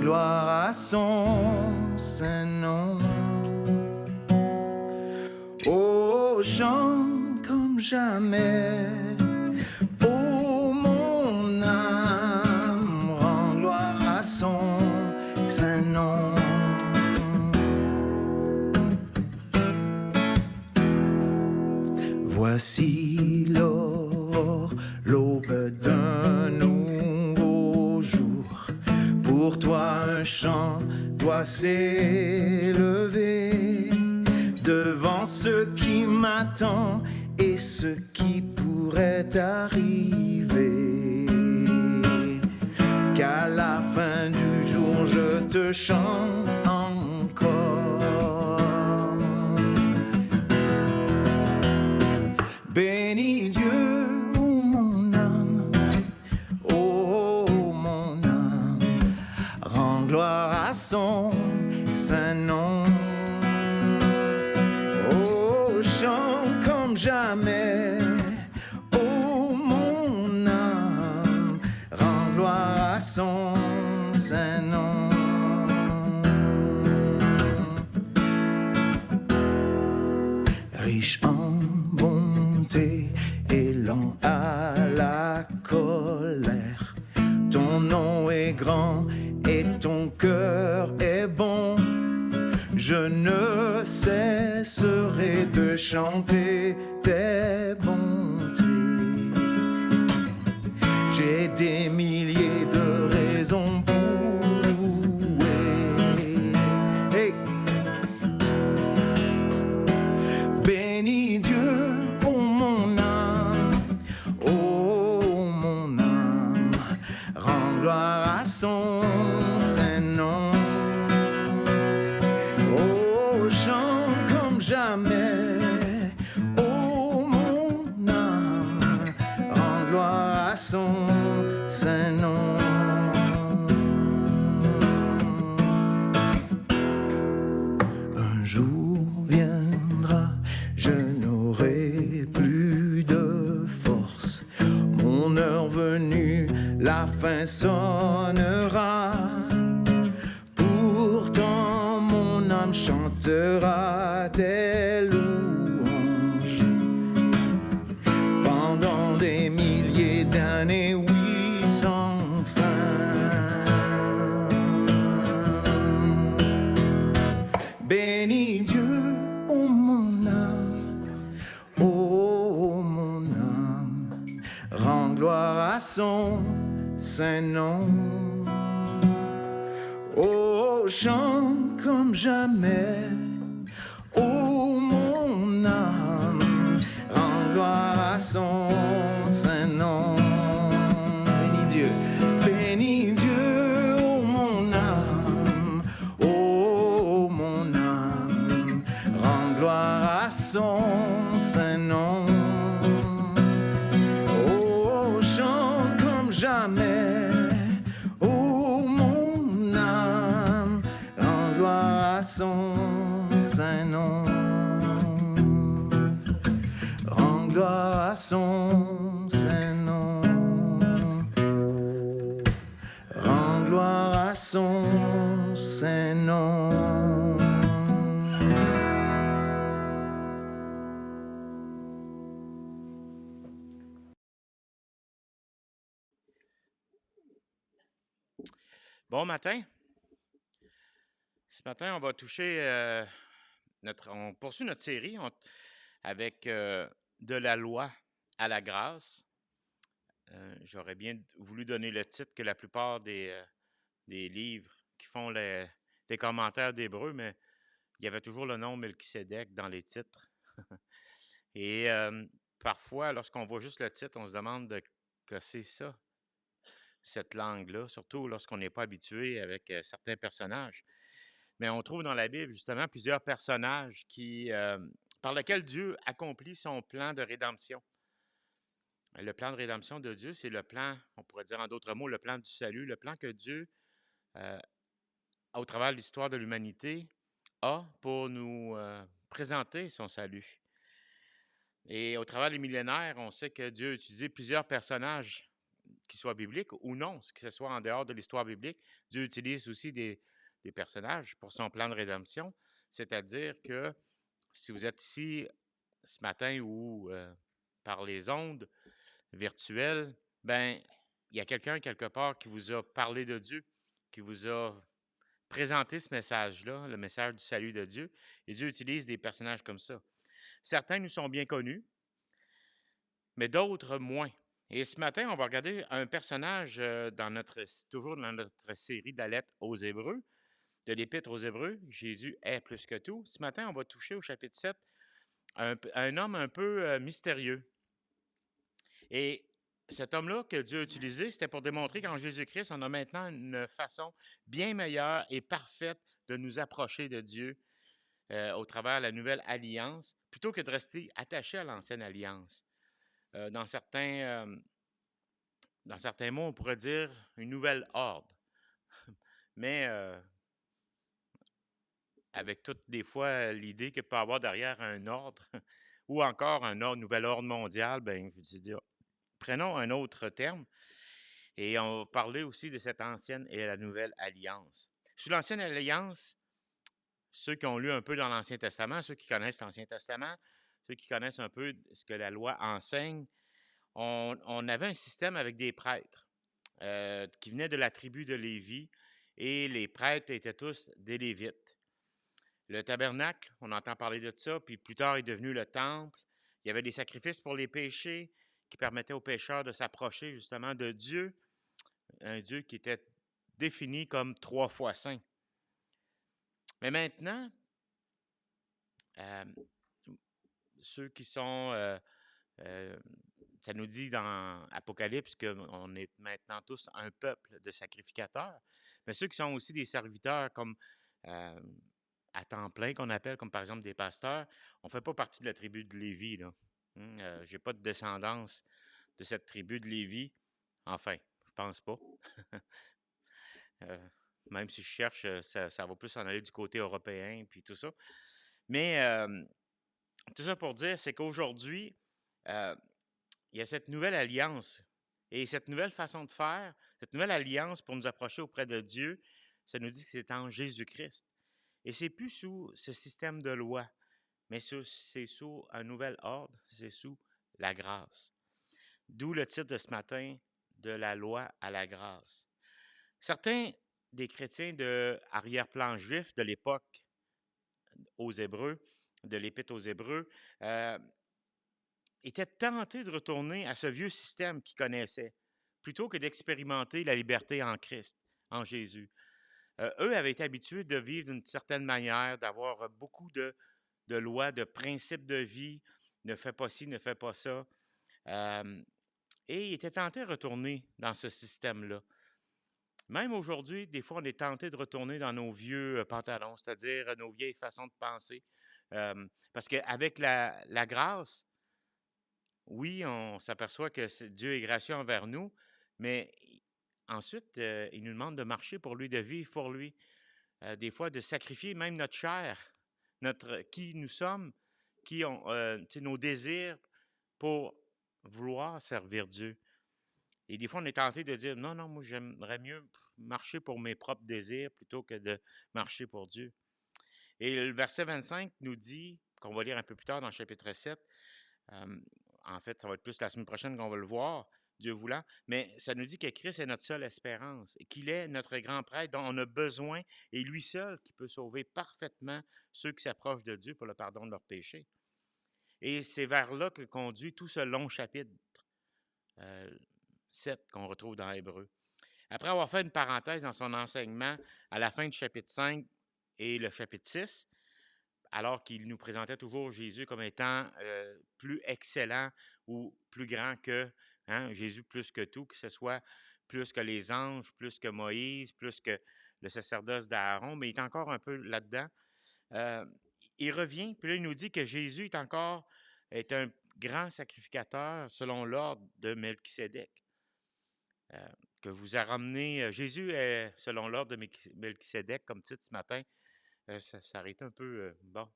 gloire à son saint nom. Oh, chante comme jamais. Oh, mon âme, rends gloire à son saint nom. Voici l'aube d'un nouveau jour. Pour toi un chant doit s'élever devant ce qui m'attend et ce qui pourrait arriver. Qu'à la fin du jour je te chante encore. Bénis Dieu, oh mon âme, oh mon âme, rends gloire à son saint nom. Oh, chante comme jamais, oh mon âme, rends gloire à son saint nom. Riche en bonté et lent à la colère, ton nom est grand et ton cœur est bon. Je ne cesserai de chanter tes bontés. J'ai des milliers de raisons pour louer. Hey. Bénis Dieu, oh mon âme, rends gloire à son saint nom. Oh, chante comme jamais, oh mon âme, rends gloire à son saint nom. Un jour viendra, je n'aurai plus de force. Mon heure venue, la fin sonnera. Pourtant mon âme chantera tes louanges. Pendant des milliers d'années, oui, sans fin. Bénis Dieu, oh mon âme, rends gloire à son saint nom. Oh, chante comme jamais, oh mon âme, rends gloire à son saint nom. Bénis Dieu, oh mon âme, rends gloire à son saint nom. Oh, chante comme jamais, oh mon âme, rends gloire à son saint nom. Rends gloire à son saint nom. Rends gloire à son saint nom. Bon matin. Ce matin, on va toucher on poursuit notre série avec de la loi à la grâce. J'aurais bien voulu donner le titre que la plupart des livres qui font les commentaires d'Hébreux, mais il y avait toujours le nom Melchisédek dans les titres. Et parfois, lorsqu'on voit juste le titre, on se demande que c'est ça, cette langue-là, surtout lorsqu'on n'est pas habitué avec certains personnages. Mais on trouve dans la Bible, justement, plusieurs personnages par lesquels Dieu accomplit son plan de rédemption. Le plan de rédemption de Dieu, c'est le plan, on pourrait dire en d'autres mots, le plan du salut, le plan que Dieu, au travers de l'histoire de l'humanité, a pour nous présenter son salut. Et au travers des millénaires, on sait que Dieu a utilisé plusieurs personnages qui soit biblique ou non, que ce soit en dehors de l'histoire biblique. Dieu utilise aussi des personnages pour son plan de rédemption. C'est-à-dire que si vous êtes ici ce matin ou par les ondes virtuelles, ben il y a quelqu'un quelque part qui vous a parlé de Dieu, qui vous a présenté ce message-là, le message du salut de Dieu. Et Dieu utilise des personnages comme ça. Certains nous sont bien connus, mais d'autres moins. Et ce matin, on va regarder un personnage toujours dans notre série de la lettre aux Hébreux, de l'Épître aux Hébreux. Jésus est plus que tout. Ce matin, on va toucher au chapitre 7 un homme un peu mystérieux. Et cet homme-là que Dieu a utilisé, c'était pour démontrer qu'en Jésus-Christ, on a maintenant une façon bien meilleure et parfaite de nous approcher de Dieu au travers de la nouvelle alliance, plutôt que de rester attaché à l'ancienne alliance. Dans certains mots, on pourrait dire une nouvelle ordre. Mais avec toute des fois l'idée qu'il peut y avoir derrière un ordre ou encore nouvel ordre mondial, ben je veux dire, prenons un autre terme et on va parler aussi de cette ancienne et la nouvelle alliance. Sous l'ancienne alliance, ceux qui ont lu un peu dans l'Ancien Testament, ceux qui connaissent l'Ancien Testament, ceux qui connaissent un peu ce que la loi enseigne, on avait un système avec des prêtres qui venaient de la tribu de Lévi et les prêtres étaient tous des Lévites. Le tabernacle, on entend parler de ça, puis plus tard est devenu le temple. Il y avait des sacrifices pour les péchés qui permettaient aux pécheurs de s'approcher justement de Dieu, un Dieu qui était défini comme 3 fois saint. Mais maintenant, ceux qui sont, ça nous dit dans Apocalypse qu'on est maintenant tous un peuple de sacrificateurs, mais ceux qui sont aussi des serviteurs comme à temps plein qu'on appelle, comme par exemple des pasteurs, on ne fait pas partie de la tribu de Lévi. Là. Je n'ai pas de descendance de cette tribu de Lévi. Enfin, je pense pas. Même si je cherche, ça va plus s'en aller du côté européen puis tout ça. Mais tout ça pour dire, c'est qu'aujourd'hui, il y a cette nouvelle alliance. Et cette nouvelle façon de faire, cette nouvelle alliance pour nous approcher auprès de Dieu, ça nous dit que c'est en Jésus-Christ. Et c'est plus sous ce système de loi, mais c'est sous un nouvel ordre, c'est sous la grâce. D'où le titre de ce matin, de la loi à la grâce. Certains des chrétiens de arrière-plan juif de l'époque aux Hébreux, de l'Épître aux Hébreux, étaient tentés de retourner à ce vieux système qu'ils connaissaient, plutôt que d'expérimenter la liberté en Christ, en Jésus. Eux avaient été habitués de vivre d'une certaine manière, d'avoir beaucoup de lois, de principes de vie, ne fais pas ci, ne fais pas ça. Et ils étaient tentés de retourner dans ce système-là. Même aujourd'hui, des fois, on est tenté de retourner dans nos vieux pantalons, c'est-à-dire nos vieilles façons de penser. Parce qu'avec la grâce, oui, on s'aperçoit que Dieu est gracieux envers nous, mais ensuite, il nous demande de marcher pour lui, de vivre pour lui. Des fois, de sacrifier même notre chair, qui nous sommes, nos désirs pour vouloir servir Dieu. Et des fois, on est tenté de dire, non, moi, j'aimerais mieux marcher pour mes propres désirs plutôt que de marcher pour Dieu. Et le verset 25 nous dit, qu'on va lire un peu plus tard dans le chapitre 7, en fait, ça va être plus la semaine prochaine qu'on va le voir, Dieu voulant, mais ça nous dit que Christ est notre seule espérance et qu'il est notre grand prêtre dont on a besoin et lui seul qui peut sauver parfaitement ceux qui s'approchent de Dieu pour le pardon de leurs péchés. Et c'est vers là que conduit tout ce long chapitre 7 qu'on retrouve dans Hébreux. Après avoir fait une parenthèse dans son enseignement à la fin du chapitre 5 et le chapitre 6, alors qu'il nous présentait toujours Jésus comme étant plus excellent ou plus grand que Jésus plus que tout, que ce soit plus que les anges, plus que Moïse, plus que le sacerdoce d'Aaron, mais il est encore un peu là-dedans. Il revient, puis là, il nous dit que Jésus est un grand sacrificateur selon l'ordre de Melchisédek, que vous a ramené. Jésus est selon l'ordre de Melchisédek, comme titre ce matin. Ça arrête un peu, bon,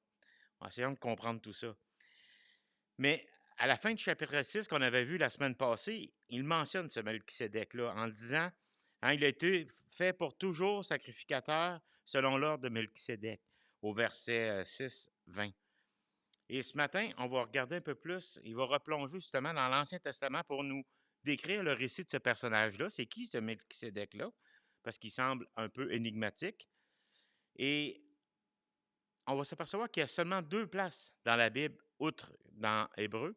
en essayant de comprendre tout ça. Mais à la fin du chapitre 6 qu'on avait vu la semaine passée, il mentionne ce Melchisédek-là en le disant, hein, il a été fait pour toujours sacrificateur selon l'ordre de Melchisédek, au verset 6, 20. Et ce matin, on va regarder un peu plus, il va replonger justement dans l'Ancien Testament pour nous décrire le récit de ce personnage-là. C'est qui ce Melchisédek-là? Parce qu'il semble un peu énigmatique. Et on va s'apercevoir qu'il y a seulement 2 places dans la Bible, outre dans Hébreu,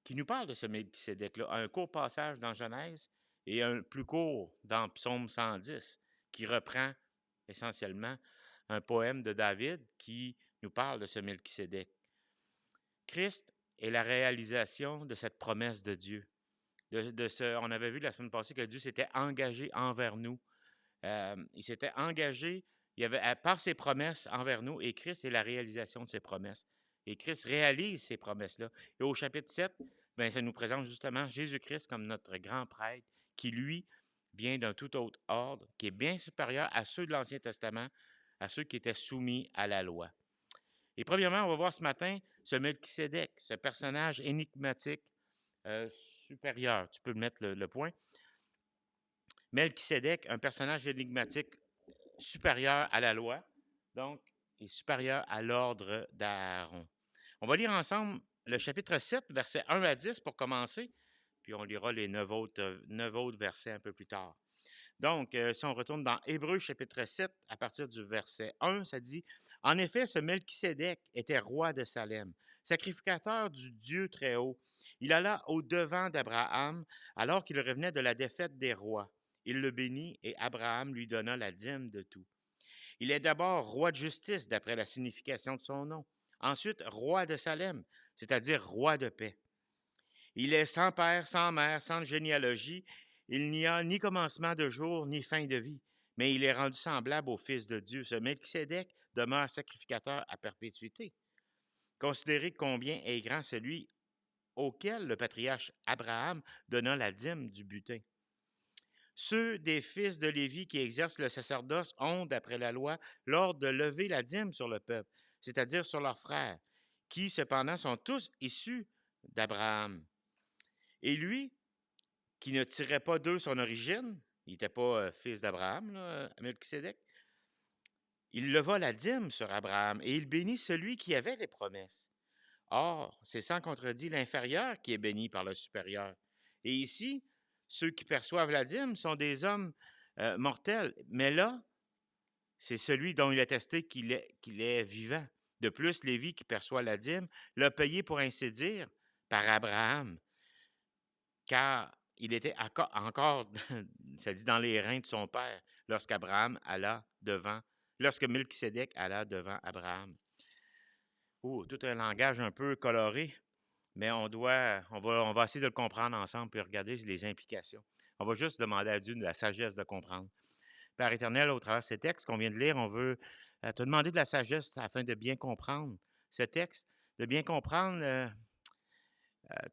qui nous parle de ce Melchisédek-là. Un court passage dans Genèse et un plus court dans Psaume 110, qui reprend essentiellement un poème de David qui nous parle de ce Melchisédek. Christ est la réalisation de cette promesse de Dieu. On avait vu la semaine passée que Dieu s'était engagé envers nous. Il s'était engagé par ses promesses envers nous, et Christ est la réalisation de ses promesses. Et Christ réalise ces promesses-là. Et au chapitre 7, bien, ça nous présente justement Jésus-Christ comme notre grand prêtre, qui, lui, vient d'un tout autre ordre, qui est bien supérieur à ceux de l'Ancien Testament, à ceux qui étaient soumis à la loi. Et premièrement, on va voir ce matin ce Melchisédek, ce personnage énigmatique supérieur. Tu peux mettre le point. Melchisédek, un personnage énigmatique supérieur à la loi, donc, et supérieur à l'ordre d'Aaron. On va lire ensemble le chapitre 7, versets 1 à 10 pour commencer, puis on lira les 9 autres versets un peu plus tard. Donc, si on retourne dans Hébreu chapitre 7, à partir du verset 1, ça dit « En effet, ce Melchisédek était roi de Salem, sacrificateur du Dieu très haut. Il alla au-devant d'Abraham alors qu'il revenait de la défaite des rois. Il le bénit et Abraham lui donna la dîme de tout. Il est d'abord roi de justice, d'après la signification de son nom. Ensuite, roi de Salem, c'est-à-dire roi de paix. Il est sans père, sans mère, sans généalogie. Il n'y a ni commencement de jour, ni fin de vie. Mais il est rendu semblable au Fils de Dieu. Ce Melchisédek demeure sacrificateur à perpétuité. Considérez combien est grand celui auquel le patriarche Abraham donna la dîme du butin. Ceux des fils de Lévi qui exercent le sacerdoce ont, d'après la loi, l'ordre de lever la dîme sur le peuple, c'est-à-dire sur leurs frères, qui cependant sont tous issus d'Abraham. Et lui, qui ne tirait pas d'eux son origine, il n'était pas fils d'Abraham, Melchisédek, il leva la dîme sur Abraham et il bénit celui qui avait les promesses. Or, c'est sans contredit l'inférieur qui est béni par le supérieur. Et ici, ceux qui perçoivent la dîme sont des hommes mortels. Mais là, c'est celui dont il est attesté qu'il est vivant. De plus, Lévi, qui perçoit la dîme, l'a payé pour ainsi dire par Abraham, car il était encore, ça dit, dans les reins de son père, lorsque Melchisédek alla devant Abraham. Tout un langage un peu coloré, mais on va essayer de le comprendre ensemble puis regarder les implications. On va juste demander à Dieu de la sagesse de comprendre. Père éternel, au travers de ces textes qu'on vient de lire, on veut te demander de la sagesse afin de bien comprendre ce texte, de bien comprendre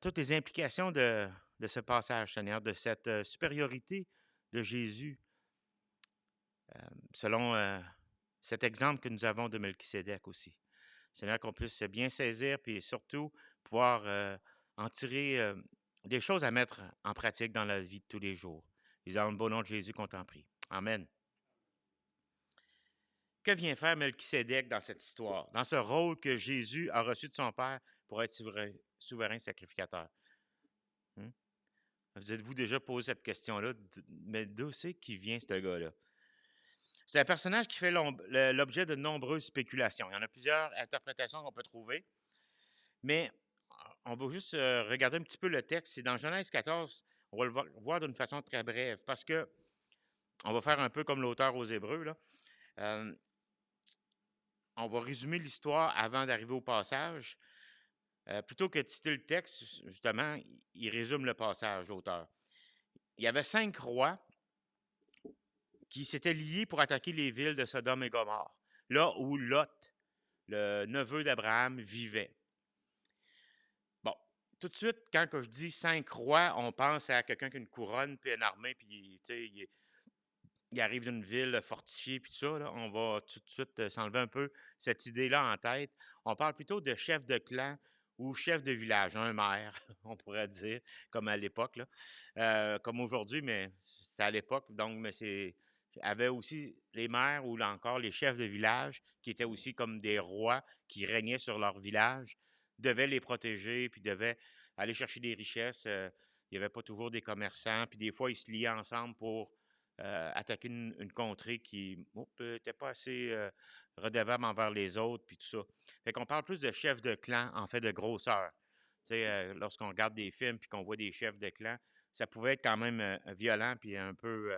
toutes les implications de ce passage, Seigneur, de cette supériorité de Jésus, selon cet exemple que nous avons de Melchisédek aussi. Seigneur, qu'on puisse bien saisir, puis surtout pouvoir en tirer des choses à mettre en pratique dans la vie de tous les jours. Ils ont le beau nom de Jésus qu'on t'en prie. Amen. Que vient faire Melchisédek dans cette histoire, dans ce rôle que Jésus a reçu de son Père pour être souverain sacrificateur? Vous êtes-vous déjà posé cette question-là? Mais d'où c'est qu'il vient, ce gars-là? C'est un personnage qui fait l'objet de nombreuses spéculations. Il y en a plusieurs interprétations qu'on peut trouver. Mais on va juste regarder un petit peu le texte. C'est dans Genèse 14. On va le voir d'une façon très brève parce que on va faire un peu comme l'auteur aux Hébreux, là. On va résumer l'histoire avant d'arriver au passage. Plutôt que de citer le texte, justement, il résume le passage, l'auteur. Il y avait 5 rois qui s'étaient liés pour attaquer les villes de Sodome et Gomorrhe, là où Lot, le neveu d'Abraham, vivait. Bon, tout de suite, quand je dis 5 rois, on pense à quelqu'un qui a une couronne puis une armée, puis il arrive d'une ville fortifiée, puis tout ça. Là, on va tout de suite s'enlever un peu cette idée-là en tête. On parle plutôt de chefs de clan ou chef de village, un maire, on pourrait dire, comme à l'époque, là. Comme aujourd'hui, mais c'est à l'époque. Donc, mais c'est avait aussi les maires ou là encore les chefs de village qui étaient aussi comme des rois qui régnaient sur leur village, devaient les protéger, puis devaient aller chercher des richesses. Il n'y avait pas toujours des commerçants, puis des fois, ils se liaient ensemble pour attaquer une contrée qui n'était pas assez redevable envers les autres, puis tout ça. Fait qu'on parle plus de chefs de clan, en fait, de grosseur. Tu sais, lorsqu'on regarde des films puis qu'on voit des chefs de clan, ça pouvait être quand même violent puis un peu,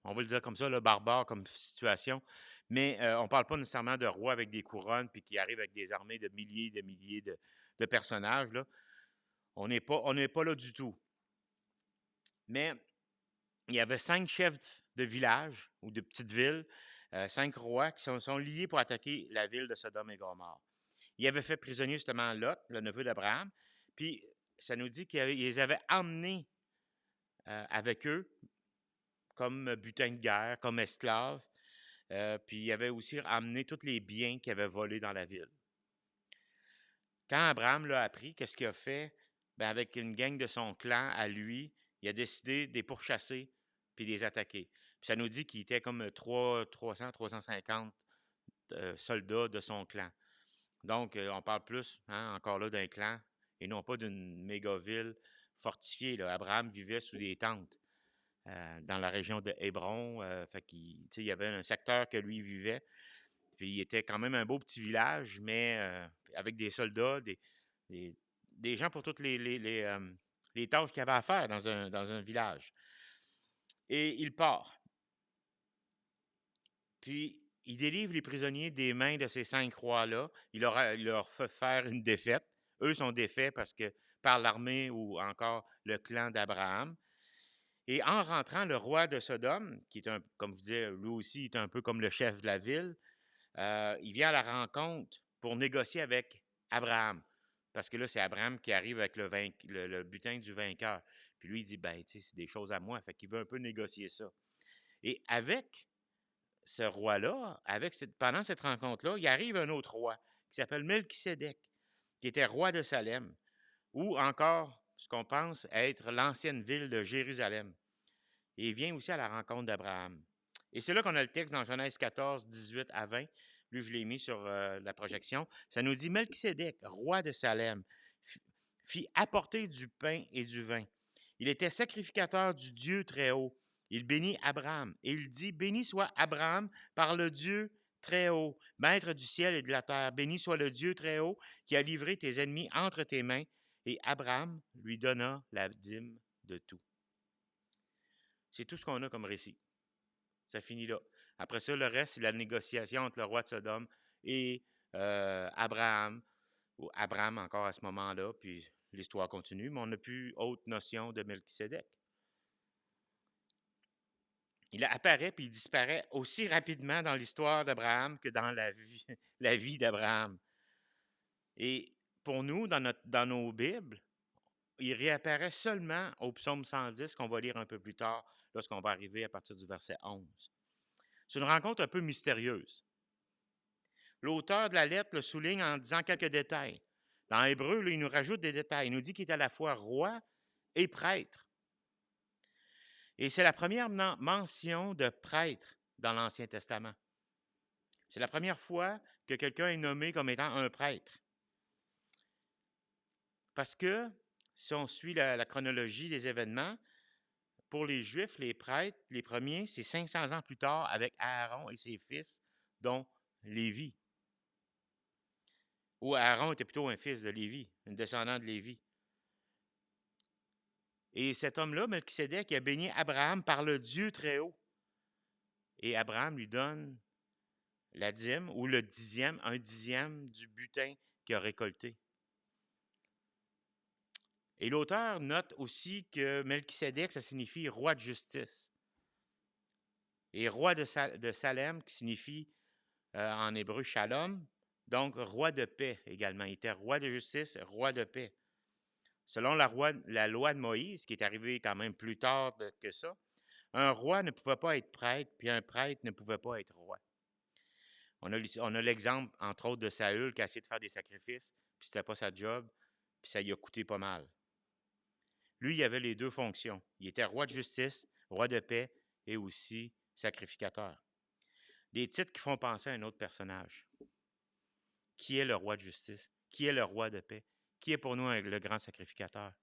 on va le dire comme ça, le barbare comme situation. Mais on parle pas nécessairement de rois avec des couronnes puis qui arrivent avec des armées de milliers de personnages, là. On n'est pas là du tout. Mais il y avait 5 chefs de village ou de petites villes, 5 rois qui sont liés pour attaquer la ville de Sodome et Gomorrhe. Ils avaient fait prisonnier justement Lot, le neveu d'Abraham, puis ça nous dit qu'ils les avaient emmenés avec eux comme butin de guerre, comme esclaves, puis ils avaient aussi amené tous les biens qu'ils avaient volés dans la ville. Quand Abraham l'a appris, qu'est-ce qu'il a fait? Ben, avec une gang de son clan à lui, il a décidé de les pourchasser puis de les attaquer. Puis ça nous dit qu'il était comme 350 soldats de son clan. Donc, on parle plus, hein, encore là, d'un clan et non pas d'une méga ville fortifiée, là. Abraham vivait sous des tentes dans la région de Hébron. Fait qu'il, il y avait un secteur que lui vivait. Puis il était quand même un beau petit village, mais avec des soldats, des, des gens pour toutes les tâches qu'il y avait à faire dans un village. Et il part. Puis il délivre les prisonniers des mains de ces 5 rois-là. Il leur fait faire une défaite. Eux sont défaits parce que par l'armée ou encore le clan d'Abraham. Et en rentrant, le roi de Sodome, qui est comme je disais, lui aussi est un peu comme le chef de la ville, il vient à la rencontre pour négocier avec Abraham. Parce que là, c'est Abraham qui arrive avec le butin du vainqueur. Puis lui, il dit, ben, tu sais, c'est des choses à moi. Fait qu'il veut un peu négocier ça. Et avec ce roi-là, pendant cette rencontre-là, il arrive un autre roi qui s'appelle Melchisédek, qui était roi de Salem, ou encore ce qu'on pense être l'ancienne ville de Jérusalem. Et il vient aussi à la rencontre d'Abraham. Et c'est là qu'on a le texte dans Genèse 14, 18 à 20. Lui, je l'ai mis sur la projection. Ça nous dit Melchisédek, roi de Salem, fit apporter du pain et du vin. Il était sacrificateur du Dieu très haut. Il bénit Abraham. Et il dit, béni soit Abraham par le Dieu très haut, maître du ciel et de la terre. Béni soit le Dieu très haut qui a livré tes ennemis entre tes mains. Et Abraham lui donna la dîme de tout. C'est tout ce qu'on a comme récit. Ça finit là. Après ça, le reste, c'est la négociation entre le roi de Sodome et Abraham, ou Abraham encore à ce moment-là, puis l'histoire continue, mais on n'a plus autre notion de Melchisédek. Il apparaît puis il disparaît aussi rapidement dans l'histoire d'Abraham que dans la vie d'Abraham. Et pour nous, dans nos Bibles, il réapparaît seulement au psaume 110 qu'on va lire un peu plus tard, lorsqu'on va arriver à partir du verset 11. C'est une rencontre un peu mystérieuse. L'auteur de la lettre le souligne en disant quelques détails. Dans l'hébreu, il nous rajoute des détails. Il nous dit qu'il est à la fois roi et prêtre. Et c'est la première mention de prêtre dans l'Ancien Testament. C'est la première fois que quelqu'un est nommé comme étant un prêtre. Parce que, si on suit la chronologie des événements, pour les Juifs, les prêtres, les premiers, c'est 500 ans plus tard avec Aaron et ses fils, dont Lévi. Ou Aaron était plutôt un fils de Lévi, un descendant de Lévi. Et cet homme-là, Melchisédek, a béni Abraham par le Dieu très haut. Et Abraham lui donne la dîme ou un dixième du butin qu'il a récolté. Et l'auteur note aussi que Melchisédek, ça signifie roi de justice. Et roi de Salem, qui signifie en hébreu shalom, donc roi de paix également. Il était roi de justice, roi de paix. Selon la loi de Moïse, qui est arrivée quand même plus tard que ça, un roi ne pouvait pas être prêtre, puis un prêtre ne pouvait pas être roi. On a l'exemple, entre autres, de Saül qui a essayé de faire des sacrifices, puis c'était pas sa job, puis ça lui a coûté pas mal. Lui, il avait les deux fonctions. Il était roi de justice, roi de paix et aussi sacrificateur. Des titres qui font penser à un autre personnage. Qui est le roi de justice? Qui est le roi de paix? Qui est pour nous le grand sacrificateur?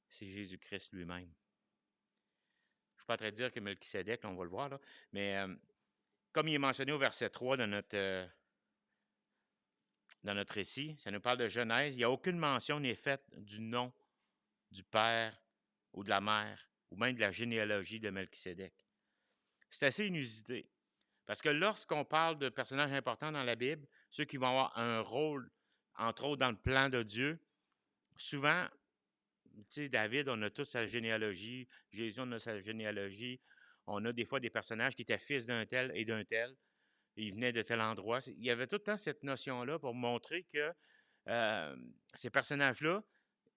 C'est Jésus-Christ lui-même. Je ne suis pas en train de dire que Melchisédek, on va le voir, là, mais comme il est mentionné au verset 3 de notre récit, ça nous parle de Genèse, il n'y a aucune mention n'est faite du nom du père ou de la mère, ou même de la généalogie de Melchisédek. C'est assez inusité, parce que lorsqu'on parle de personnages importants dans la Bible, ceux qui vont avoir un rôle, entre autres, dans le plan de Dieu, souvent, tu sais, David, on a toute sa généalogie, Jésus, on a sa généalogie, on a des fois des personnages qui étaient fils d'un tel et d'un tel, et ils venaient de tel endroit. Il y avait tout le temps cette notion-là pour montrer que ces personnages-là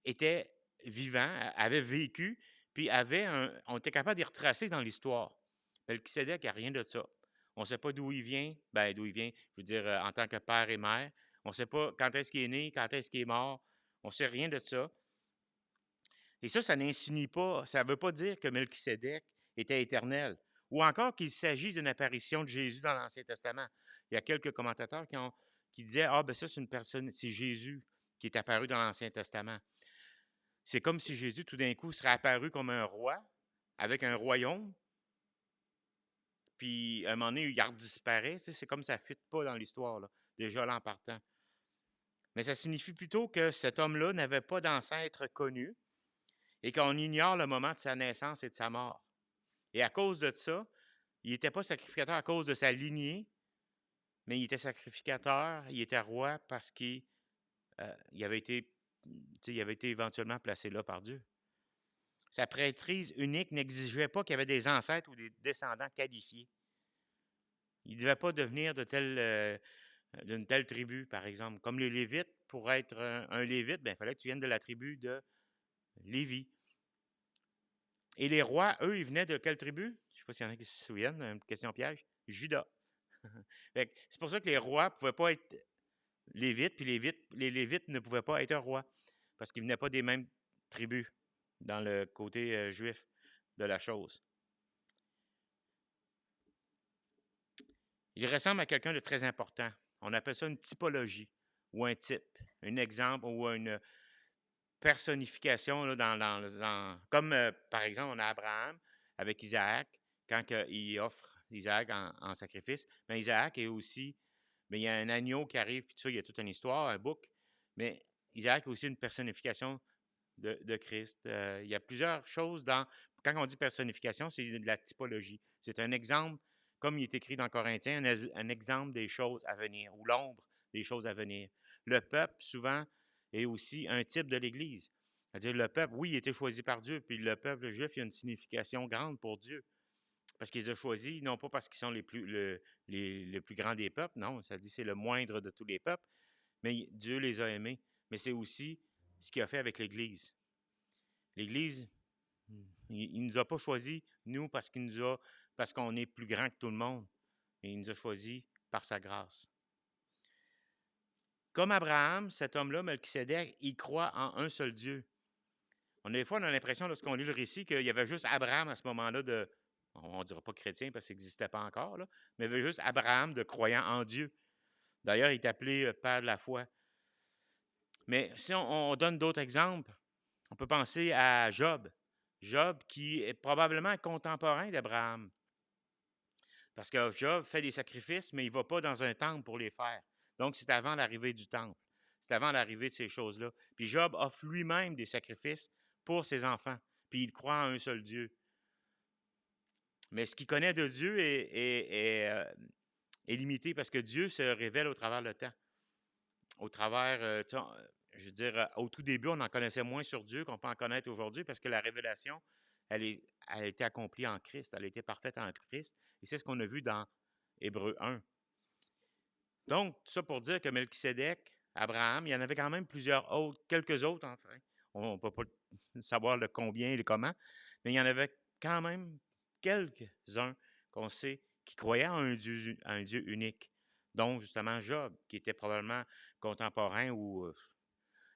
étaient vivants, avaient vécu, puis on était capable d'y retracer dans l'histoire. Melchisédek, il n'y a rien de ça. On ne sait pas d'où il vient. Ben, d'où il vient, je veux dire, en tant que père et mère. On ne sait pas quand est-ce qu'il est né, quand est-ce qu'il est mort. On ne sait rien de ça. Et ça n'insinue pas, ça ne veut pas dire que Melchisédek était éternel. Ou encore qu'il s'agit d'une apparition de Jésus dans l'Ancien Testament. Il y a quelques commentateurs qui disaient, ah, ben ça, c'est une personne, c'est Jésus qui est apparu dans l'Ancien Testament. C'est comme si Jésus, tout d'un coup, serait apparu comme un roi, avec un royaume, puis à un moment donné, il disparaît. Tu sais, c'est comme ça ne fit pas dans l'histoire, là, déjà là en partant. Mais ça signifie plutôt que cet homme-là n'avait pas d'ancêtre connu et qu'on ignore le moment de sa naissance et de sa mort. Et à cause de ça, il n'était pas sacrificateur à cause de sa lignée, mais il était sacrificateur, il était roi parce qu'il avait été éventuellement placé là par Dieu. Sa prêtrise unique n'exigeait pas qu'il y avait des ancêtres ou des descendants qualifiés. Il ne devait pas devenir d'une telle tribu, par exemple. Comme les Lévites, pour être un Lévite, il fallait que tu viennes de la tribu de Lévi. Et les rois, eux, ils venaient de quelle tribu? Je ne sais pas s'il y en a qui se souviennent, une question piège. Juda. C'est pour ça que les rois ne pouvaient pas être Lévites, puis les Lévites ne pouvaient pas être rois, parce qu'ils ne venaient pas des mêmes tribus dans le côté juif de la chose. Il ressemble à quelqu'un de très important. On appelle ça une typologie ou un type, un exemple ou une personnification là, comme par exemple on a Abraham avec Isaac quand il offre Isaac en sacrifice. Mais Isaac est aussi, il y a un agneau qui arrive, puis tout ça, il y a toute une histoire, un bouc, mais Isaac est aussi une personnification de Christ. Il y a plusieurs choses quand on dit personnification, c'est de la typologie. C'est un exemple, comme il est écrit dans Corinthiens, un exemple des choses à venir, ou l'ombre des choses à venir. Le peuple, souvent, est aussi un type de l'Église. C'est-à-dire, le peuple, oui, il a été choisi par Dieu, puis le peuple juif, il a une signification grande pour Dieu. Parce qu'il les a choisis, non pas parce qu'ils sont les plus grands des peuples, non, ça dit c'est le moindre de tous les peuples, mais Dieu les a aimés. Mais c'est aussi ce qu'il a fait avec l'Église. L'Église, il ne nous a pas choisis, nous, parce qu'on est plus grand que tout le monde, mais il nous a choisis par sa grâce. Comme Abraham, cet homme-là, Melchisédek, il croit en un seul Dieu. Des fois, on a l'impression, lorsqu'on lit le récit, qu'il y avait juste Abraham à ce moment-là on ne dira pas chrétien parce que ça n'existait pas encore, là, mais il y avait juste Abraham de croyant en Dieu. D'ailleurs, il est appelé Père de la foi. Mais si on donne d'autres exemples, on peut penser à Job. Job qui est probablement contemporain d'Abraham. Parce que Job fait des sacrifices, mais il ne va pas dans un temple pour les faire. Donc, c'est avant l'arrivée du temple. C'est avant l'arrivée de ces choses-là. Puis Job offre lui-même des sacrifices pour ses enfants. Puis il croit en un seul Dieu. Mais ce qu'il connaît de Dieu est limité parce que Dieu se révèle au travers le temps. Au travers, je veux dire, au tout début, on en connaissait moins sur Dieu qu'on peut en connaître aujourd'hui parce que la révélation, elle a été accomplie en Christ. Elle a été parfaite en Christ. Et c'est ce qu'on a vu dans Hébreux 1. Donc, tout ça pour dire que Melchisédek, Abraham, il y en avait quand même quelques autres, enfin. On ne peut pas savoir le combien et le comment, mais il y en avait quand même quelques-uns qu'on sait qui croyaient en un Dieu unique. dont justement Job, qui était probablement contemporain ou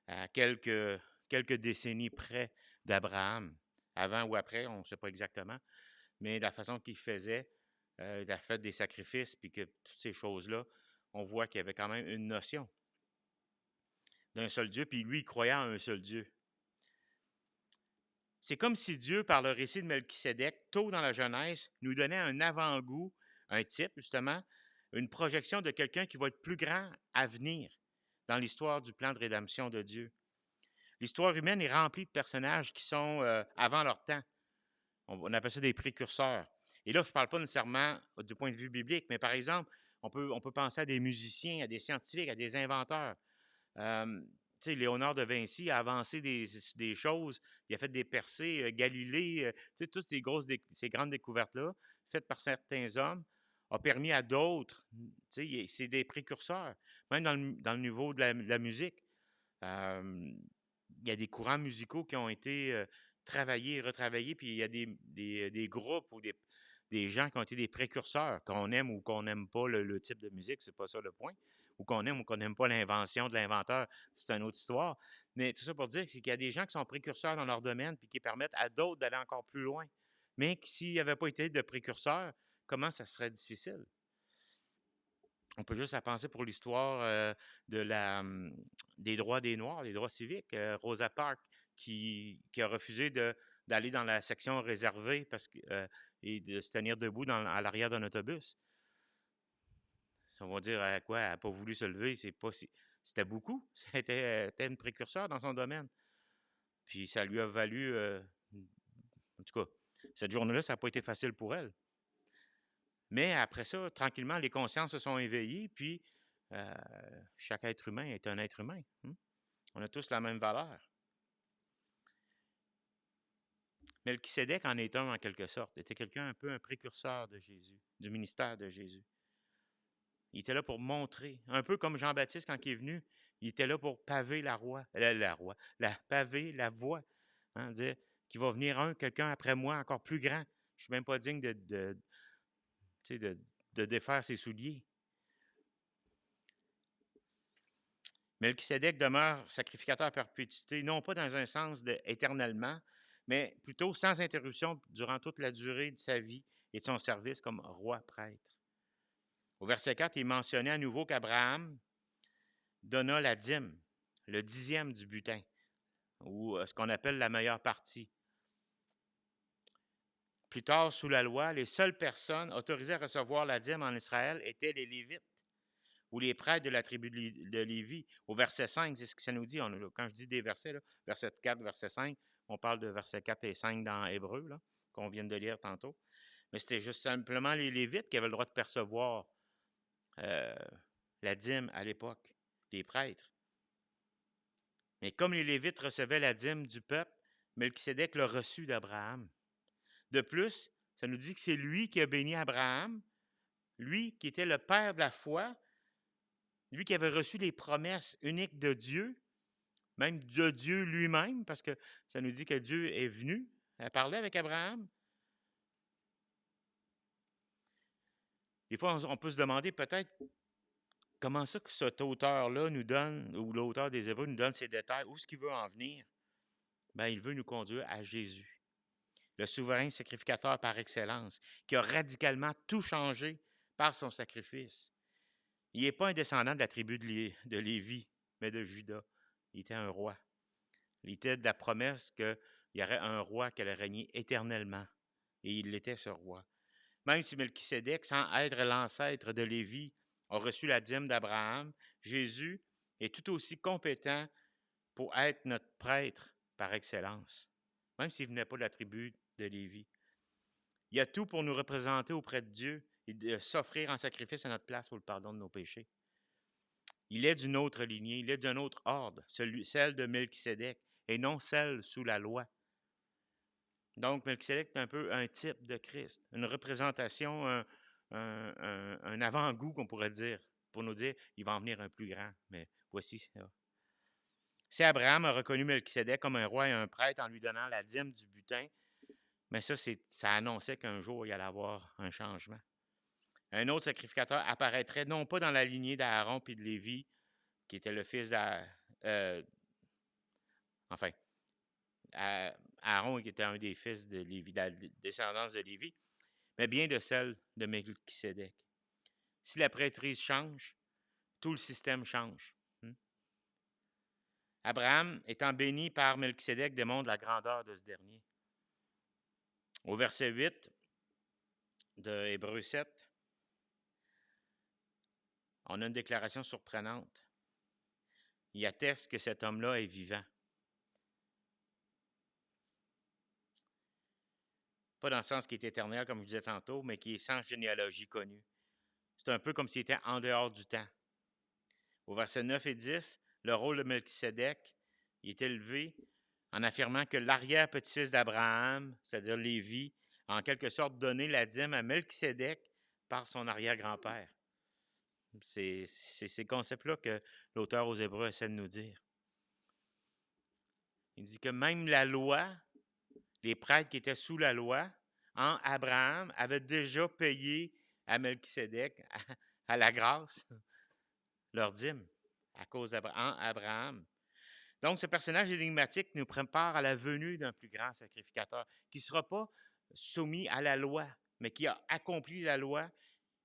à quelques décennies près d'Abraham, avant ou après, on ne sait pas exactement, mais de la façon qu'il faisait, la fête des sacrifices, puis que toutes ces choses-là, on voit qu'il y avait quand même une notion d'un seul Dieu, puis lui, il croyait en un seul Dieu. C'est comme si Dieu, par le récit de Melchisédek, tôt dans la Genèse, nous donnait un avant-goût, un type, justement, une projection de quelqu'un qui va être plus grand à venir dans l'histoire du plan de rédemption de Dieu. L'histoire humaine est remplie de personnages qui sont avant leur temps. On appelle ça des précurseurs. Et là, je ne parle pas nécessairement du point de vue biblique, mais par exemple, on peut penser à des musiciens, à des scientifiques, à des inventeurs. Tu sais, Léonard de Vinci a avancé des choses, il a fait des percées, Galilée, tu sais, toutes ces grandes découvertes-là, faites par certains hommes, a permis à d'autres, tu sais, c'est des précurseurs, même dans le niveau de la musique. Il y a des courants musicaux qui ont été travaillés, retravaillés, puis il y a des groupes ou des gens qui ont été des précurseurs, qu'on aime ou qu'on n'aime pas le type de musique, c'est pas ça le point, ou qu'on aime ou qu'on n'aime pas l'invention de l'inventeur, c'est une autre histoire. Mais tout ça pour dire c'est qu'il y a des gens qui sont précurseurs dans leur domaine puis qui permettent à d'autres d'aller encore plus loin. Mais s'il n'y avait pas été de précurseurs, comment ça serait difficile? On peut juste à penser pour l'histoire des droits des Noirs, des droits civiques. Rosa Parks, qui a refusé d'aller dans la section réservée et de se tenir debout à l'arrière d'un autobus. On va dire à quoi? Elle n'a pas voulu se lever. C'était beaucoup. C'était une précurseur dans son domaine. Puis ça lui a valu... en tout cas, cette journée-là, ça n'a pas été facile pour elle. Mais après ça, tranquillement, les consciences se sont éveillées, puis chaque être humain est un être humain. On a tous la même valeur. Melchisédek en est un en quelque sorte. Il était quelqu'un un peu un précurseur de Jésus, du ministère de Jésus. Il était là pour montrer, un peu comme Jean-Baptiste quand il est venu, il était là pour paver paver la voie, dire qu'il va venir quelqu'un après moi encore plus grand. Je suis même pas digne de défaire ses souliers. Melchisédek demeure sacrificateur à perpétuité, non pas dans un sens éternellement, mais plutôt sans interruption durant toute la durée de sa vie et de son service comme roi-prêtre. Au verset 4, il mentionnait à nouveau qu'Abraham donna la dîme, le 10e du butin, ou ce qu'on appelle la meilleure partie. Plus tard, sous la loi, les seules personnes autorisées à recevoir la dîme en Israël étaient les Lévites ou les prêtres de la tribu de Lévi. Au verset 5, c'est ce que ça nous dit. Quand je dis des versets, là, verset 4, verset 5, on parle de versets 4 et 5 dans Hébreu, là, qu'on vient de lire tantôt. Mais c'était juste simplement les Lévites qui avaient le droit de percevoir la dîme à l'époque, les prêtres. Mais comme les Lévites recevaient la dîme du peuple, Melchisédek l'a reçu d'Abraham. De plus, ça nous dit que c'est lui qui a béni Abraham, lui qui était le père de la foi, lui qui avait reçu les promesses uniques de Dieu, même de Dieu lui-même, parce que ça nous dit que Dieu est venu à parler avec Abraham. Des fois, on peut se demander peut-être comment ça que cet auteur-là nous donne, ou l'auteur des Hébreux nous donne ces détails, où est-ce qu'il veut en venir? Bien, il veut nous conduire à Jésus, le souverain sacrificateur par excellence, qui a radicalement tout changé par son sacrifice. Il n'est pas un descendant de la tribu de Lévi, mais de Juda. Il était un roi. Il était de la promesse qu'il y aurait un roi qui allait régner éternellement. Et il était ce roi. Même si Melchisédek, sans être l'ancêtre de Lévi, a reçu la dîme d'Abraham, Jésus est tout aussi compétent pour être notre prêtre par excellence, même s'il ne venait pas de la tribu de Lévi. Il a tout pour nous représenter auprès de Dieu et de s'offrir en sacrifice à notre place pour le pardon de nos péchés. Il est d'une autre lignée, il est d'un autre ordre, celle de Melchisédek, et non celle sous la loi. Donc, Melchisédek est un peu un type de Christ, une représentation, un avant-goût qu'on pourrait dire, pour nous dire, il va en venir un plus grand, mais voici ça. Si Abraham a reconnu Melchisédek comme un roi et un prêtre en lui donnant la dîme du butin, mais ça annonçait qu'un jour, il allait avoir un changement. un autre sacrificateur apparaîtrait non pas dans la lignée d'Aaron puis de Lévi, qui était le fils enfin, Aaron qui était un des fils de Lévi, de la descendance de Lévi, mais bien de celle de Melchisédek. Si la prêtrise change, tout le système change. Abraham, étant béni par Melchisédek, démontre la grandeur de ce dernier. Au verset 8 de Hébreux 7, on a une déclaration surprenante. Il atteste que cet homme-là est vivant. Pas dans le sens qu'il est éternel, comme je disais tantôt, mais qui est sans généalogie connue. C'est un peu comme s'il était en dehors du temps. Au verset 9 et 10, le rôle de Melchisédek est élevé en affirmant que l'arrière-petit-fils d'Abraham, c'est-à-dire Lévi, a en quelque sorte donné la dîme à Melchisédek par son arrière-grand-père. C'est ces concepts-là que l'auteur aux Hébreux essaie de nous dire. Il dit que même la loi, les prêtres qui étaient sous la loi, en Abraham, avaient déjà payé à Melchisédek, à la grâce, leur dîme, à cause d'Abraham. Donc, ce personnage énigmatique nous prépare à la venue d'un plus grand sacrificateur qui ne sera pas soumis à la loi, mais qui a accompli la loi,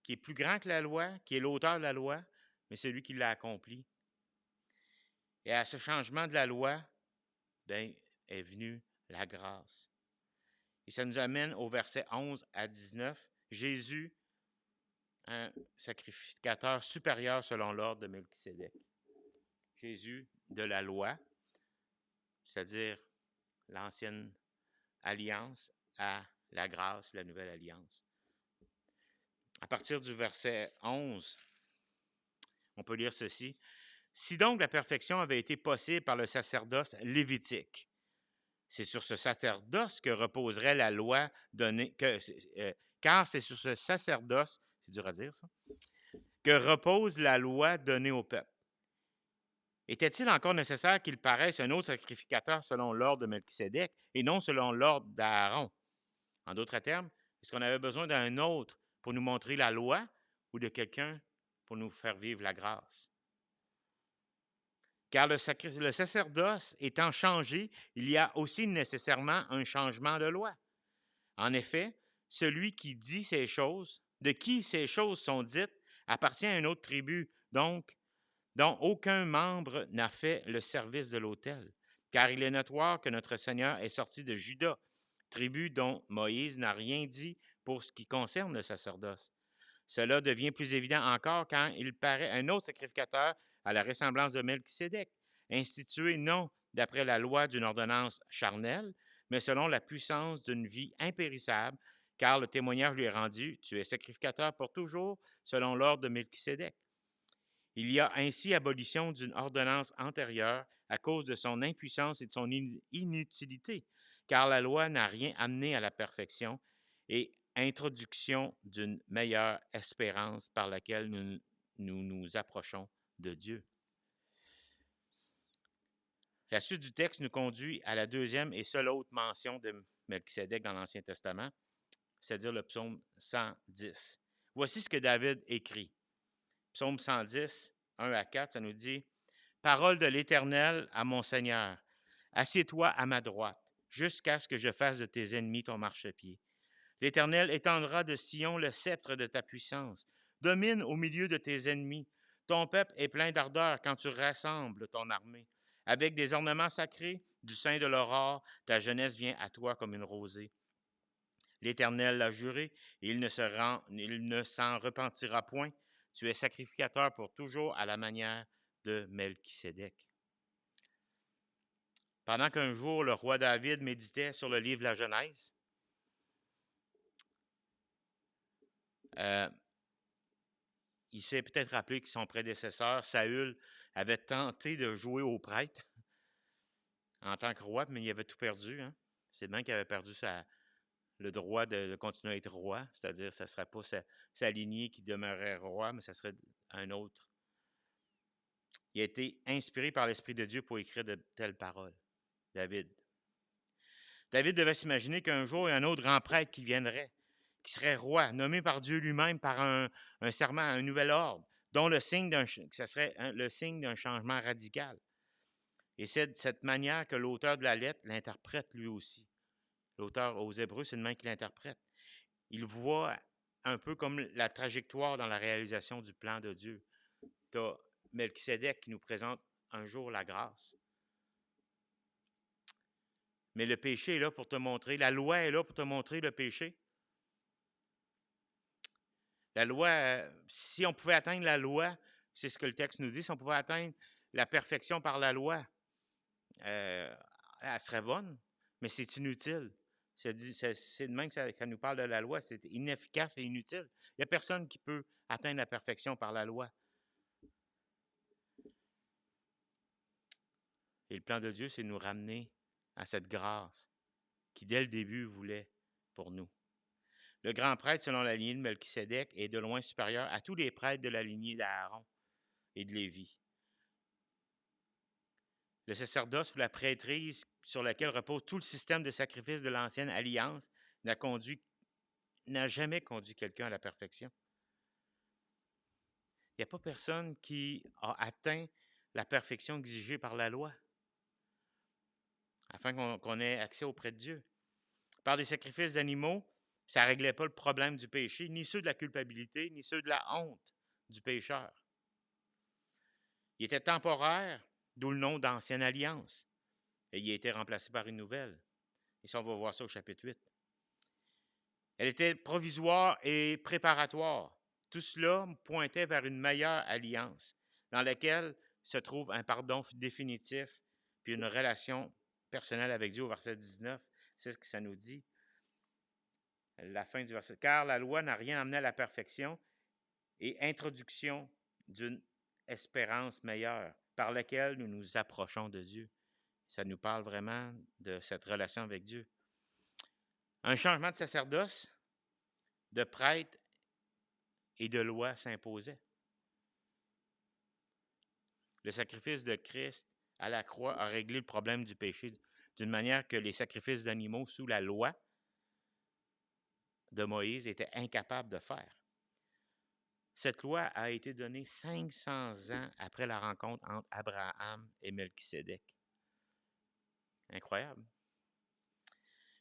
qui est plus grand que la loi, qui est l'auteur de la loi, mais celui qui l'a accompli. Et à ce changement de la loi, est venue la grâce. Et ça nous amène au verset 11 à 19. Jésus, un sacrificateur supérieur selon l'ordre de Melchisédek. Jésus de la loi, c'est-à-dire l'ancienne alliance, à la grâce, la nouvelle alliance. À partir du verset 11, on peut lire ceci. Si donc la perfection avait été possible par le sacerdoce lévitique, c'est sur ce sacerdoce que reposerait la loi donnée, car c'est sur ce sacerdoce, c'est dur à dire ça, que repose la loi donnée au peuple. Était-il encore nécessaire qu'il paraisse un autre sacrificateur selon l'ordre de Melchisédek et non selon l'ordre d'Aaron? En d'autres termes, est-ce qu'on avait besoin d'un autre pour nous montrer la loi ou de quelqu'un pour nous faire vivre la grâce? Car le sacerdoce étant changé, il y a aussi nécessairement un changement de loi. En effet, celui qui dit ces choses, de qui ces choses sont dites, appartient à une autre tribu, donc dont aucun membre n'a fait le service de l'autel. Car il est notoire que notre Seigneur est sorti de Juda, tribu dont Moïse n'a rien dit pour ce qui concerne le sacerdoce. Cela devient plus évident encore quand il paraît un autre sacrificateur à la ressemblance de Melchisédek, institué non d'après la loi d'une ordonnance charnelle, mais selon la puissance d'une vie impérissable, car le témoignage lui est rendu, tu es sacrificateur pour toujours, selon l'ordre de Melchisédek. Il y a ainsi abolition d'une ordonnance antérieure à cause de son impuissance et de son inutilité, car la loi n'a rien amené à la perfection, et introduction d'une meilleure espérance par laquelle nous approchons de Dieu. La suite du texte nous conduit à la deuxième et seule autre mention de Melchisédek dans l'Ancien Testament, c'est-à-dire le psaume 110. Voici ce que David écrit. Psaume 110, 1 à 4, ça nous dit « Parole de l'Éternel à mon Seigneur, assieds-toi à ma droite, jusqu'à ce que je fasse de tes ennemis ton marchepied. L'Éternel étendra de Sion le sceptre de ta puissance. Domine au milieu de tes ennemis. Ton peuple est plein d'ardeur quand tu rassembles ton armée. Avec des ornements sacrés, du sein de l'aurore, ta jeunesse vient à toi comme une rosée. L'Éternel l'a juré, et il ne s'en repentira point. Tu es sacrificateur pour toujours à la manière de Melchisédek. » Pendant qu'un jour, le roi David méditait sur le livre de la Genèse, il s'est peut-être rappelé que son prédécesseur, Saül, avait tenté de jouer au prêtre en tant que roi, mais il avait tout perdu. Hein? C'est bien qu'il avait perdu le droit de continuer à être roi, c'est-à-dire que ce ne serait pas sa lignée qui demeurait roi, mais ce serait un autre. Il a été inspiré par l'Esprit de Dieu pour écrire de telles paroles. David devait s'imaginer qu'un jour, il y a un autre grand prêtre qui viendrait. qui serait roi, nommé par Dieu lui-même par un serment, un nouvel ordre, dont le signe ça serait le signe d'un changement radical. Et c'est de cette manière que l'auteur de la lettre l'interprète lui aussi. L'auteur aux Hébreux, c'est de même qu'il l'interprète. Il voit un peu comme la trajectoire dans la réalisation du plan de Dieu. Tu as Melchisédek qui nous présente un jour la grâce. Mais le péché est là pour te montrer, la loi est là pour te montrer le péché. La loi, si on pouvait atteindre la loi, c'est ce que le texte nous dit, si on pouvait atteindre la perfection par la loi, elle serait bonne, mais c'est inutile. C'est de même que ça nous parle de la loi, c'est inefficace et inutile. Il n'y a personne qui peut atteindre la perfection par la loi. Et le plan de Dieu, c'est de nous ramener à cette grâce qui, dès le début, voulait pour nous. Le grand prêtre, selon la lignée de Melchisédek, est de loin supérieur à tous les prêtres de la lignée d'Aaron et de Lévi. Le sacerdoce ou la prêtrise sur laquelle repose tout le système de sacrifice de l'ancienne alliance n'a jamais conduit quelqu'un à la perfection. Il n'y a pas personne qui a atteint la perfection exigée par la loi afin qu'on ait accès auprès de Dieu. Par des sacrifices d'animaux, ça ne réglait pas le problème du péché, ni ceux de la culpabilité, ni ceux de la honte du pécheur. Il était temporaire, d'où le nom d'Ancienne Alliance, et il a été remplacé par une nouvelle. Et ça, on va voir ça au chapitre 8. Elle était provisoire et préparatoire. Tout cela pointait vers une meilleure alliance, dans laquelle se trouve un pardon définitif, puis une relation personnelle avec Dieu au verset 19. C'est ce que ça nous dit. La fin du verset. Car la loi n'a rien amené à la perfection et introduction d'une espérance meilleure par laquelle nous nous approchons de Dieu. Ça nous parle vraiment de cette relation avec Dieu. Un changement de sacerdoce, de prêtre et de loi s'imposait. Le sacrifice de Christ à la croix a réglé le problème du péché d'une manière que les sacrifices d'animaux sous la loi de Moïse étaient incapables de faire. Cette loi a été donnée 500 ans après la rencontre entre Abraham et Melchisédek. Incroyable.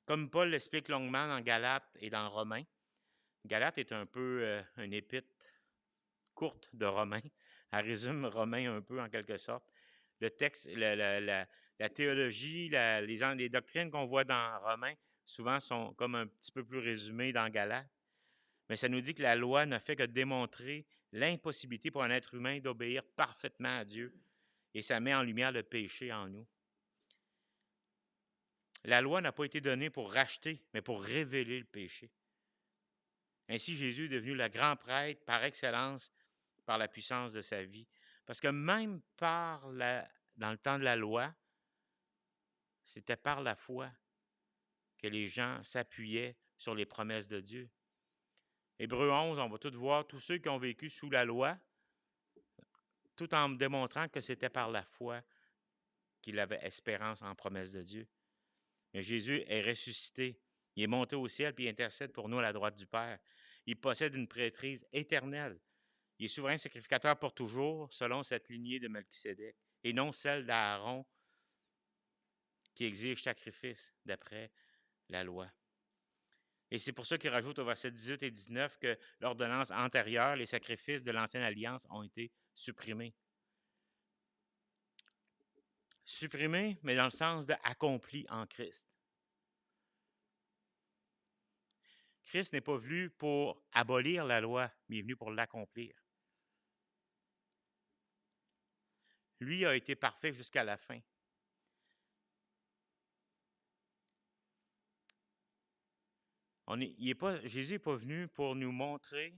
Comme Paul l'explique longuement dans Galates et dans Romains, Galates est un peu une épître courte de Romains. Elle résume Romains un peu en quelque sorte. Le texte, la théologie, les doctrines qu'on voit dans Romains, souvent sont comme un petit peu plus résumées dans Galates. Mais ça nous dit que la loi ne fait que démontrer l'impossibilité pour un être humain d'obéir parfaitement à Dieu. Et ça met en lumière le péché en nous. La loi n'a pas été donnée pour racheter, mais pour révéler le péché. Ainsi, Jésus est devenu le grand prêtre par excellence par la puissance de sa vie. Parce que même dans le temps de la loi, c'était par la foi que les gens s'appuyaient sur les promesses de Dieu. Hébreux 11, on va tout voir, tous ceux qui ont vécu sous la loi, tout en démontrant que c'était par la foi qu'il avait espérance en promesse de Dieu. Mais Jésus est ressuscité. Il est monté au ciel puis il intercède pour nous à la droite du Père. Il possède une prêtrise éternelle. Il est souverain sacrificateur pour toujours, selon cette lignée de Melchisédek, et non celle d'Aaron qui exige sacrifice d'après la loi. Et c'est pour ça qu'il rajoute au verset 18 et 19 que l'ordonnance antérieure, les sacrifices de l'ancienne alliance ont été supprimés. Supprimés, mais dans le sens de accomplis en Christ. Christ n'est pas venu pour abolir la loi, mais il est venu pour l'accomplir. Lui a été parfait jusqu'à la fin. Jésus n'est pas venu pour nous montrer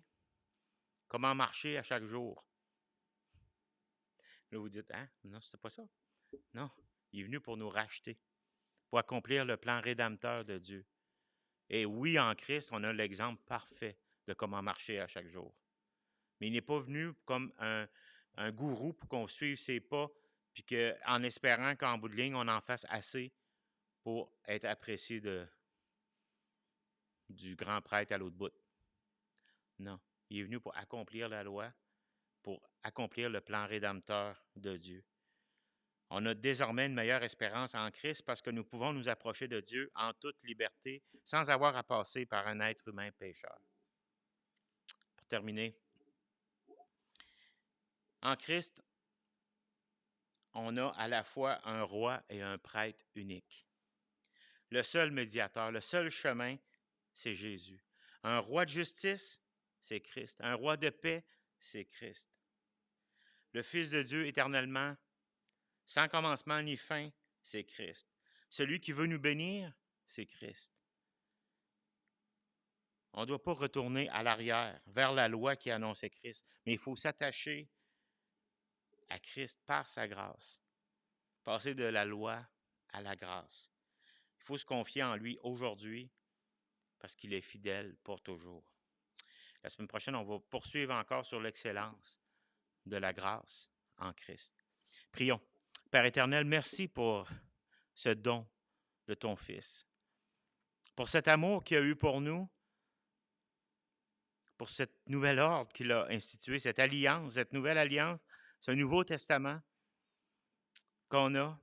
comment marcher à chaque jour. Là, vous dites, hein? Non, c'est pas ça. Non, il est venu pour nous racheter, pour accomplir le plan rédempteur de Dieu. Et oui, en Christ, on a l'exemple parfait de comment marcher à chaque jour. Mais il n'est pas venu comme un gourou pour qu'on suive ses pas, puis qu'en espérant qu'en bout de ligne, on en fasse assez pour être apprécié du grand prêtre à l'autre bout. Non, il est venu pour accomplir la loi, pour accomplir le plan rédempteur de Dieu. On a désormais une meilleure espérance en Christ parce que nous pouvons nous approcher de Dieu en toute liberté sans avoir à passer par un être humain pécheur. Pour terminer, en Christ, on a à la fois un roi et un prêtre unique. Le seul médiateur, le seul chemin, c'est Jésus. Un roi de justice, c'est Christ. Un roi de paix, c'est Christ. Le Fils de Dieu éternellement, sans commencement ni fin, c'est Christ. Celui qui veut nous bénir, c'est Christ. On ne doit pas retourner à l'arrière, vers la loi qui annonçait Christ, mais il faut s'attacher à Christ par sa grâce. Passer de la loi à la grâce. Il faut se confier en lui aujourd'hui parce qu'il est fidèle pour toujours. La semaine prochaine, on va poursuivre encore sur l'excellence de la grâce en Christ. Prions. Père éternel, merci pour ce don de ton Fils, pour cet amour qu'il a eu pour nous, pour cette nouvel ordre qu'il a institué, cette alliance, cette nouvelle alliance, ce Nouveau Testament qu'on a.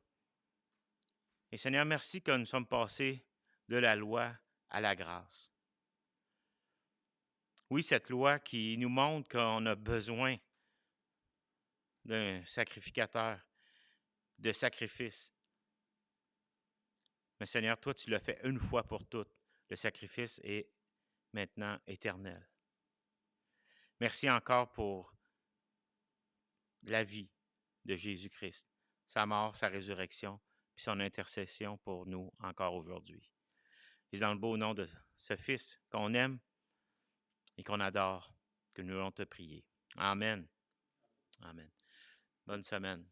Et Seigneur, merci que nous sommes passés de la loi à la grâce. Oui, cette loi qui nous montre qu'on a besoin d'un sacrificateur, de sacrifice. Mais Seigneur, toi, tu l'as fait une fois pour toutes. Le sacrifice est maintenant éternel. Merci encore pour la vie de Jésus-Christ, sa mort, sa résurrection, puis son intercession pour nous encore aujourd'hui. Et dans le beau nom de ce Fils qu'on aime et qu'on adore, que nous allons te prier. Amen. Amen. Bonne semaine.